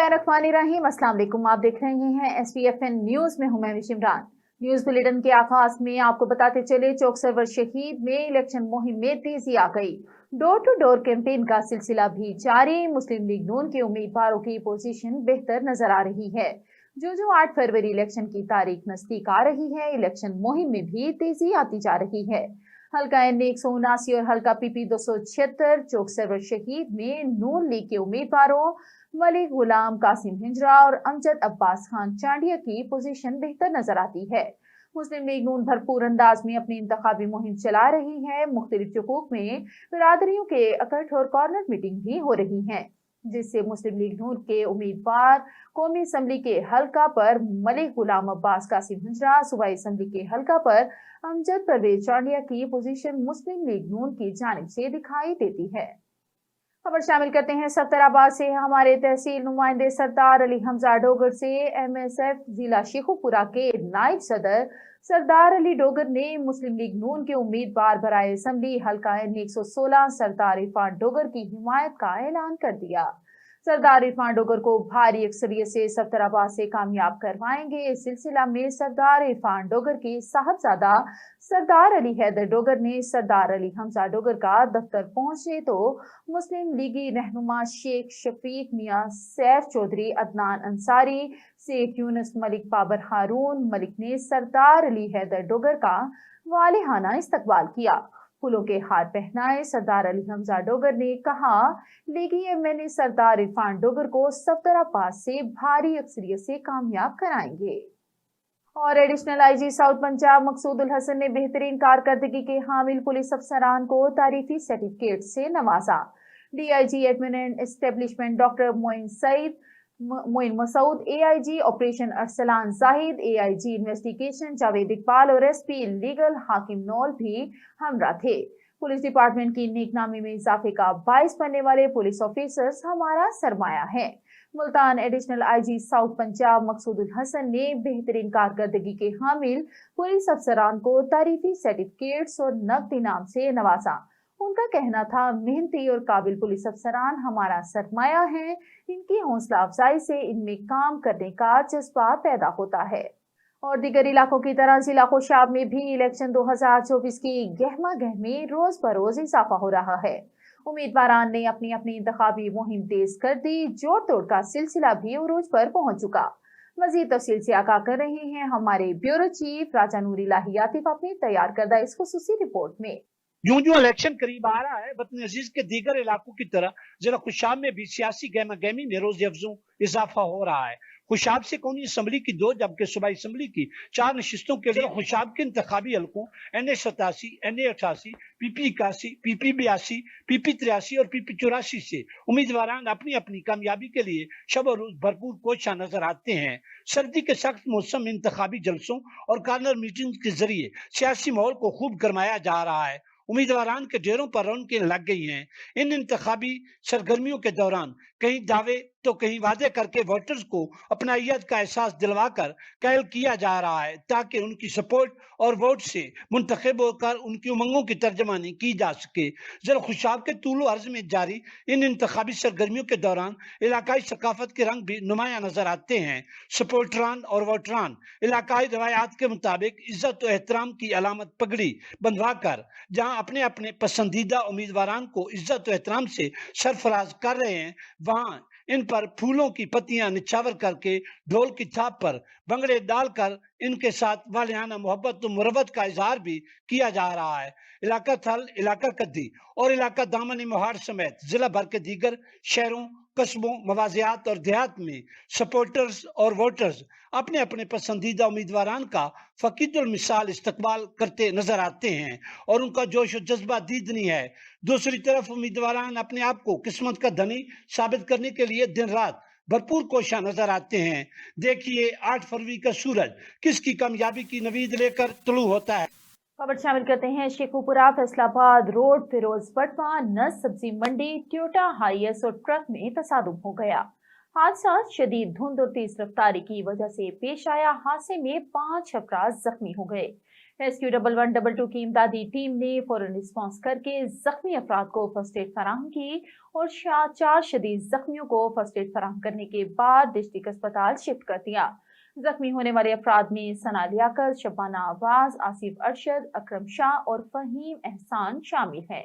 बिस्मिल्लाहिर्रहमानिर्रहीम। अस्सलाम वालेकुम। आप देख रहे हैं STFN न्यूज में हूं मैं इमरान। न्यूज बुलेटिन के आगाज में आपको बताते चले, चौक सरवर शहीद में इलेक्शन मुहिम में तेजी आ गई। डोर टू डोर कैंपेन का सिलसिला भी जारी। मुस्लिम लीग नून के उम्मीदवारों की पोजीशन बेहतर नजर आ रही है। जो 8 फरवरी इलेक्शन की तारीख नजदीक आ रही है, इलेक्शन मुहिम में भी तेजी आती जा रही है। हल्का N 179 और हल्का PP 276 चौक सरवर शहीद में नून लीग के उम्मीदवारों मलिक गुलाम कासिम हिंजरा और अमजद अब्बास खान चांडिया की पोजीशन बेहतर नजर आती है। मुस्लिम लीग नून भरपूर अंदाज में अपनी इंतखाबी मुहिम चला रही है। मुख्तलिफ चुकूक में बिरादरियों के इकट्ठ और कॉर्नर मीटिंग भी हो रही हैं, जिससे मुस्लिम लीग नून के उम्मीदवार कौमी असम्बली के हल्का पर मलिक गुलाम अब्बास कासिम हिंजरा, सूबाई असम्बली के हल्का पर अमजद परवेज चांडिया की पोजीशन मुस्लिम लीग नून की जानिब से दिखाई देती है। खबर शामिल करते हैं सफ्तराबाद से। हमारे तहसील नुमाइंदे सरदार अली हमजा डोगर से MSF जिला शेखुपुरा के नायब सदर सरदार अली डोगर ने मुस्लिम लीग नून के उम्मीदवार बराए असम्बली हल्का N 116 सरदार इरफान डोगर की हिमायत का ऐलान कर दिया। सरदार इरफान डोगर को भारी अक्सरियत से सफ्तराबाद से कामयाब करवाएंगे। इस सिलसिला में सरदार इरफान डोगर के साहबजादा सरदार अली हैदर डोगर ने सरदार अली हमजा डोगर का दफ्तर पहुंचे तो मुस्लिम लीगी रहनुमा शेख शफीक मियां सैफ चौधरी, अदनान अंसारी, शेख यूनुस मलिक, बाबर हारून मलिक ने सरदार अली हैदर डोगर का वालिहाना इस्तकबाल किया। फूलों के हार पहनाए। सरदार अली हमजा डोगर ने कहा, लीगी MNA सरदार इरफान डोगर को सफ्तराबाद से भारी अक्सरियत से कामयाब कराएंगे। और additional IG south Punjab Maqsood ul Hassan ने बेहतरीन कारकर्दगी के हामिल पुलिस अफसरान को तारीफी सर्टिफिकेट से नवाजा। DIG admin and establishment doctor Moin Masood, AIG operation Arsalan Zahid, AIG investigation Javed Iqbal और SP लीगल हाकिम नौल भी हमरा थे। पुलिस डिपार्टमेंट की नेकनामी में इजाफे का बाइस बनने वाले पुलिस ऑफिसर्स हमारा सरमाया है। Multan additional IG south Punjab Maqsood ul Hassan ने बेहतरीन कारकर्दगी के हामिल पुलिस अफसरान को तारीफी सर्टिफिकेट्स और नकद इनाम से नवाजा। उनका कहना था, मेहनती और काबिल पुलिस अफसरान हमारा सरमाया है। इनकी हौसला अफजाई से इनमें काम करने का जज्बा पैदा होता है। और दीगर इलाकों की तरह जिला कोशाब में भी इलेक्शन 2024 की गहमा गहमी रोज बरोज इजाफा हो रहा है। उम्मीदवारान ने अपनी अपनी इंतखाबी मुहिम तेज कर दी। जोड़ तोड़ का सिलसिला भी उरूज पर पहुंच चुका। मजीद तफसील से आगाह कर रहे हैं हमारे ब्यूरो चीफ राजा नूरी लाही आतिफ अपनी तैयार करदा इस खुसूसी रिपोर्ट में। यूं जो इलेक्शन करीब आ रहा है, वतन अजीज के दीगर इलाकों की तरह जिला खुशाब में भी सियासी गहमा गहमी में रोज अफजों इजाफा हो रहा है। खुशाब से कौमी असम्बली की 2 जबकि सूबाई असम्बली की 4 नशिस्तों के लिए खुशाब के इंतखाबी हलकों NA 87, NA 88, PP 81, PP 82, PP 83 और PP 84 से उम्मीदवारान अपनी अपनी कामयाबी के लिए शब और रोज भरपूर कोशिश नजर आते हैं। सर्दी के सख्त मौसम में इंतखाबी जलसों और कॉर्नर मीटिंग के जरिए सियासी माहौल को खूब गरमाया जा रहा है। उम्मीदवारान के डेरों पर रौनकें लग गई हैं। इन इंतखाबी सरगर्मियों के दौरान कहीं दावे तो कहीं वादे करके वोटर्स को अपनाइयत का एहसास दिलवाकर कायल किया जा रहा है, ताकि उनकी सपोर्ट और वोट से मुंतखब होकर उनकी उमंगों की तर्जमानी की जा सके। जिला खुशाब के तूलो अर्ज में जारी इन इंतखाबी सरगर्मियों के दौरान इलाकाई सकाफत के रंग भी नुमाया नजर आते हैं। सपोर्टरान और वोटरान इलाकाई रवायात के मुताबिक इज्जत और एहतराम की अलामत पगड़ी बंधवा कर जहाँ अपने अपने पसंदीदा उम्मीदवारान को इज्जत और एहतराम से सरफराज कर रहे हैं, वहाँ इन पर फूलों की पत्तियां निछावर करके ढोल की थाप पर भंगड़े डालकर इनके साथ वालियाना मोहब्बत और मुरब्बत का इजहार भी किया जा रहा है। इलाका थल, इलाका कद्दी और इलाका दामन मोहाड़ समेत जिला भर के दीगर शहरों, कस्बों, मवाजियात और देहात में सपोर्टर्स और वोटर्स अपने अपने पसंदीदा उम्मीदवारान का फकीदुल मिसाल इस्तकबाल करते नजर आते हैं और उनका जोश और जज्बा दीदनी है। दूसरी तरफ उम्मीदवारान अपने आप को किस्मत का धनी साबित करने के लिए दिन रात भरपूर कोशिश नजर आते हैं। देखिए 8 फरवरी का सूरज किसकी कामयाबी की नवीद लेकर तुलू होता है। खबर शामिल करते हैं शेखुपुरा फैसलाबाद रोड फिरोज पटवा नस सब्जी मंडी टोयोटा हाईएस और ट्रक में तसादुम हो गया। हादसा शदीद धुंध और तेज रफ्तारी की वजह से पेश आया। हादसे में 5 अफराद जख्मी हो गए। रेस्क्यू 1112 की इमदादी टीम ने फौरन रिस्पॉन्स करके जख्मी अफराद को फर्स्ट एड फराहम की और 4 शदीद जख्मियों को फर्स्ट एड फराहम करने के बाद डिस्ट्रिक्ट अस्पताल शिफ्ट कर दिया। जख्मी होने वाले अफराद में सना लियाकत, शबाना आवाज, आसिफ अरशद, अकरम शाह और फहीम एहसान शामिल है।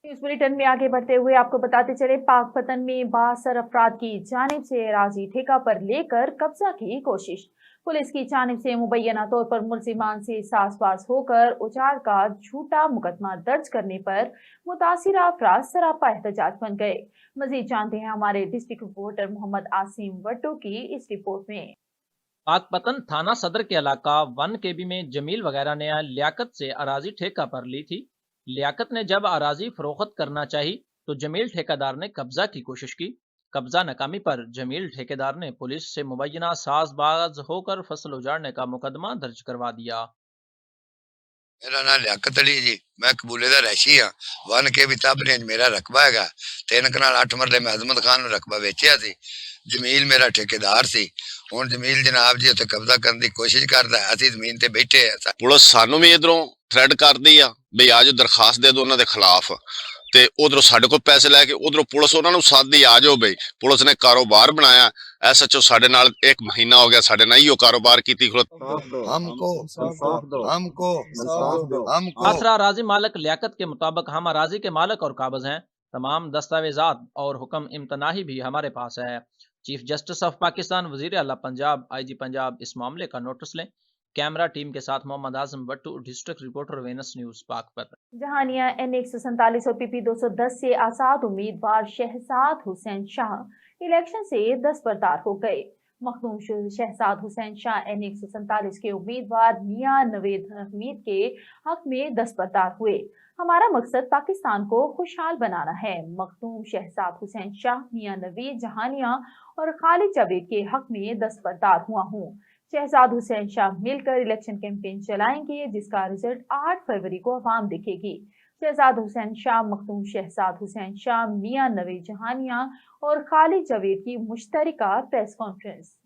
न्यूज बुलेटिन में आगे बढ़ते हुए आपको बताते चले, पाकपतन में 62 अफराद की जानिब से अराजी ठेका पर लेकर कब्जा की कोशिश। पुलिस की जानिब से मुबैना तौर पर मुलजिमान से सासबाज होकर उजाड़ का झूठा मुकदमा दर्ज करने पर मुतासिरा अफराद सरापा एहतजाज बन गए। मजीद जानते हैं हमारे डिस्ट्रिक्ट रिपोर्टर मोहम्मद आसिम वट्टू की इस रिपोर्ट में। पाकपतन थाना सदर के इलाका 1 KB में जमील वगैरह ने लियाकत से अराजी ठेका पर ली थी। लियाकत ने जब अराजी फरोख्त करना चाही तो जमील ठेकेदार ने कब्जा की कोशिश की। कब्जा नाकामी पर जमील ठेकेदार ने पुलिस से मुबैना साजबाज होकर फसल उजाड़ने का मुकदमा दर्ज करवा दिया। मेरा नाम लियाकत अली जी, मैं कबूले दा रैशी हाँ। 1 KB ताबरेंज मेरा रकबा है। 3 कनाल 8 मरले में अजमत खान नूं रकबा वेचिया सी। जमील मेरा ठेकेदार सी। हुण जमील जनाब जी उत्ते कब्जा करने की कोशिश करदा है। असीं जमीन ते बैठे हैं। पुलिस सानू भी इधरों थ्रेड करदी आ बई आ जाओ दरखास्त दे दो उन्हां दे खिलाफ, ते उधरों साडे कोल पैसे लैके उधरों पुलिस उन्हां नूं सादी आ जाओ बई। पुलिस ने कारोबार बनाया। SHO साडे नाल 1 महीना हो गया, साडे नाल ही कारोबार कीती। आसरा अराजी मालिक लियाकत के मुताबिक हम अराजी के मालिक और काबिज हैं। तमाम दस्तावेजात और हुक्म इम्तनाही भी हमारे पास है। चीफ जस्टिस ऑफ पाकिस्तान, वजीर आला पंजाब, IG पंजाब इस मामले का नोटिस लें। कैमरा टीम के साथ Muhammad Azam Wattoo, district reporter Venus News Pakpattan. Jahania N147 और PP 210 से आजाद उम्मीदवार शहजाद हुसैन शाह इलेक्शन से दस्तबरदार हो गए। मखदूम शहजाद हुसैन शाह N147 के उम्मीदवार मियां नवेद हमीद के हक में दस्तबरदार हुए। हमारा मकसद पाकिस्तान को खुशहाल बनाना है। मखदूम शहजाद हुसैन शाह मियां नवेद जहानिया और खालिद जावेद के हक में दस्तबरदार हुआ हूँ। शहजाद हुसैन शाह मिलकर इलेक्शन कैंपेन चलाएंगे, जिसका रिजल्ट 8 फरवरी को अवाम देखेगी। शहजाद हुसैन शाह, मखदूम शहजाद हुसैन शाह, मियां नवेद जहानिया और खालिद जावेद की मुश्तरका प्रेस कॉन्फ्रेंस।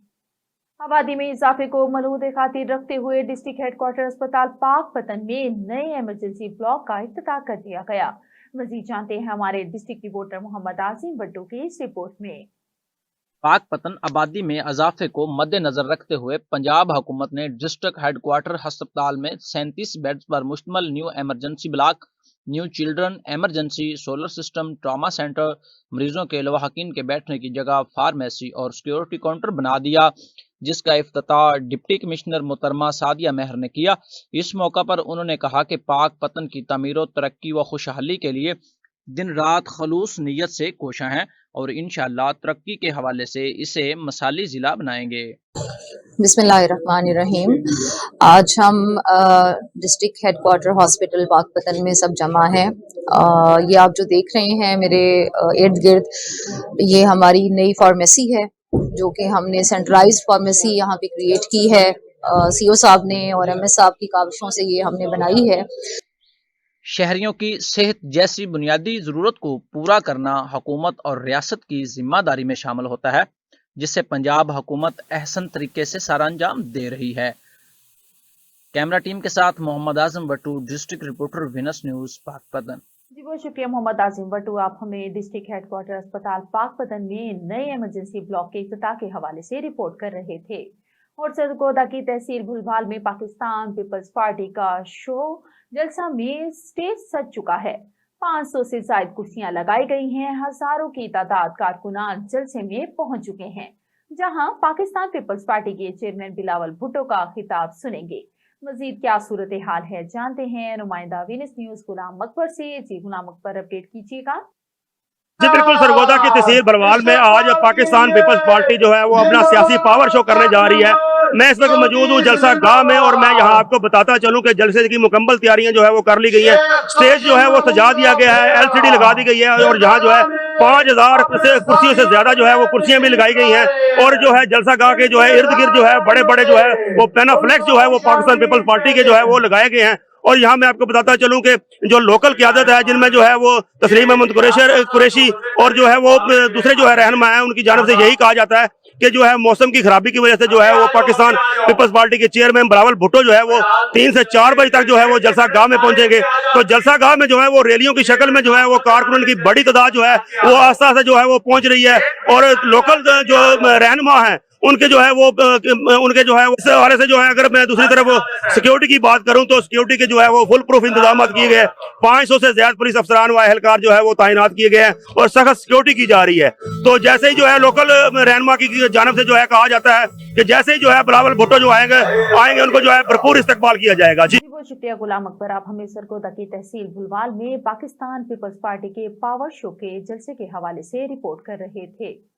आबादी में इजाफे को मलूद खातिर रखते हुए डिस्ट्रिक्ट हेडक्वार्टर अस्पताल पाकपतन में नए इमरजेंसी ब्लॉक का इफ्तिताह कर दिया गया। मजीद जानते हैं हमारे डिस्ट्रिक्ट रिपोर्टर मोहम्मद आसिम वट्टू की इस रिपोर्ट में। पाकपतन आबादी में इजाफे को मद्देनजर रखते हुए पंजाब हुकूमत ने डिस्ट्रिक्ट हेडक्वार्टर अस्पताल में 37 बेड्स पर मुश्तमिल new emergency block, new children emergency, solar system, trauma centre, मरीजों के लवाहकीन के बैठने की जगह, फार्मेसी और सिक्योरिटी काउंटर बना दिया, जिसका इफ्तिताह डिप्टी कमिश्नर मोहतरमा सादिया मेहर ने किया। इस मौका पर उन्होंने कहा कि पाकपतन की तमीर, तरक्की व खुशहाली के लिए दिन रात खलूस नीयत से कोशिश हैं और इंशाअल्लाह तरक्की के हवाले से इसे मसाली जिला बनाएंगे। बिस्मिल्लाहिर्रहमानिर्रहीम। आज हम डिस्ट्रिक्ट हेडक्वार्टर हॉस्पिटल पाकपतन में सब जमा हैं। ये आप जो देख रहे हैं मेरे इर्द गिर्द, ये हमारी नई फार्मेसी है जो कि हमने सेंट्रलाइज्ड फार्मेसी यहाँ पे क्रिएट की है। CO साहब ने और MS साहब की काविशों से ये हमने बनाई है। शहरियों की सेहत जैसी बुनियादी जरूरत को पूरा करना हुकूमत और रियासत की जिम्मेदारी में शामिल होता है, जिससे पंजाब हुकूमत अहसन तरीके से सारा अंजाम दे रही है। कैमरा टीम के साथ Muhammad Azam Wattoo, district reporter Venus News Pakpattan. जी बहुत शुक्रिया मोहम्मद आजिम वट्टू, आप हमें डिस्ट्रिक्ट हेडक्वार्टर अस्पताल पाकपतन में नए इमरजेंसी ब्लॉक के इफ्तिताह के हवाले से रिपोर्ट कर रहे थे। और सरगोदा की तहसील भुलवाल में पाकिस्तान पीपल्स पार्टी का शो जलसा में स्टेज सज चुका है। 500 से ज्यादा कुर्सियां लगाई गई हैं। हजारों की तादाद कारकुनान जलसे में पहुंच चुके हैं, जहां पाकिस्तान पीपल्स पार्टी के चेयरमैन बिलावल भुट्टो का खिताब सुनेंगे। मजीद क्या सूरत हाल है जानते हैं नुमाइंदा विनस न्यूज गुलाम अकबर से। जी गुलाम अकबर, अपडेट कीजिएगा। जी बिल्कुल, सरगोदा की तहसील भरवाल में आज पाकिस्तान पीपल्स पार्टी जो है वो अपना सियासी पावर शो करने जा रही है। मैं इस वक्त मौजूद हूँ जलसा गाह में और मैं यहाँ आपको बताता चलूं कि जलसे की मुकम्मल तैयारियां जो है वो कर ली गई है। स्टेज जो है वो सजा दिया गया है, LCD लगा दी गई है और यहाँ जो है 5000 कुर्सियों से ज्यादा जो है वो कुर्सियां भी लगाई गई हैं। और जो है जलसा गाह के जो है इर्द गिर्द जो है बड़े बड़े जो है वो पेनाफ्लेक्स जो है वो पाकिस्तान पीपल्स पार्टी के जो है वो लगाए गए हैं। और यहाँ मैं आपको बताता चलूँ कि जो लोकल क़यादत है, जिनमें जो है वो तस्लीम अहमद कुरैशी और जो है वो दूसरे जो है रहनुमा है, उनकी जानिब से यही कहा जाता है कि जो है मौसम की खराबी की वजह से जो है वो पाकिस्तान पीपल्स पार्टी के चेयरमैन बिलावल भुट्टो जो है वो 3 से 4 बजे तक जो है वो जलसा गाह में पहुंचेंगे। तो जलसा गाह में जो है वो रैलियों की शक्ल में जो है वो कारकुनों की बड़ी तादाद जो है वो आस्ते आस्ते जो है वो पहुंच रही है, और लोकल जो रहनुमा है उनके जो है वो इस हवाले से जो है, अगर मैं दूसरी तरफ सिक्योरिटी की बात करूं तो सिक्योरिटी के जो है वो फुल प्रूफ इंतजाम किए गए हैं। 500 से ज्यादा पुलिस अफसरान व एहलकार जो है वो तैनात किए गए हैं और सख्त सिक्योरिटी की जा रही है। तो जैसे ही जो है लोकल रहनुमा की जानिब से जो है कहा जाता है कि जैसे ही जो है बिलावल भुट्टो जो आएंगे उनको जो है भरपूर इस्तकबाल किया जाएगा। जी बहुत शुक्रिया गुलाम अकबर। आप हमें सरगोदा की तहसील बुलवाल में पाकिस्तान पीपल्स पार्टी के पावर शो के जलसे के हवाले से रिपोर्ट कर रहे थे।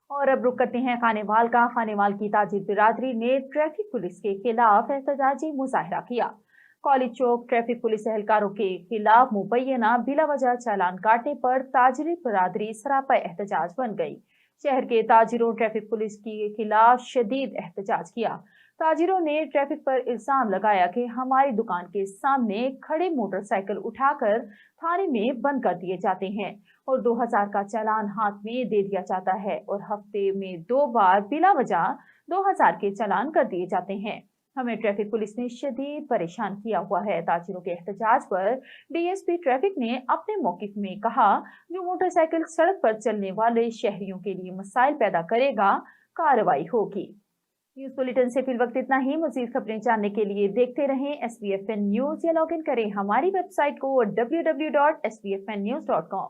और अब रुक करते हैं खानेवाल का। खानेवाल की ताजिर बिरादरी ने ट्रैफिक पुलिस के खिलाफ एहतजाजी मुजाहरा किया। कॉलेज चौक ट्रैफिक पुलिस एहलकारों के खिलाफ मुबैना बिला वजह चालान काटने पर ताजिर बिरादरी सरापा एहतजाज बन गई। शहर के ताजिरों ट्रैफिक पुलिस के खिलाफ शदीद एहतजाज किया। ताजिरों ने ट्रैफिक पर इल्जाम लगाया कि हमारी दुकान के सामने खड़े मोटरसाइकिल उठाकर थाने में बंद कर दिए जाते हैं और 2000 का चालान हाथ में दे दिया जाता है और हफ्ते में 2 बार बिला वजह 2000 के चालान कर दिए जाते हैं। हमें ट्रैफिक पुलिस ने शदीद परेशान किया हुआ है। ताजिरों के एहतजाज पर डीएसपी ट्रैफिक ने अपने मौक़िफ़ में कहा, जो मोटरसाइकिल सड़क पर चलने वाले शहरियों के लिए मसाइल पैदा करेगा, कार्रवाई होगी। न्यूज़ बुलेटिन से फिल वक्त इतना ही। मज़ीद खबरें जानने के लिए देखते रहें SBFN न्यूज़ या लॉग इन करें हमारी वेबसाइट को www.sbfnnews.com।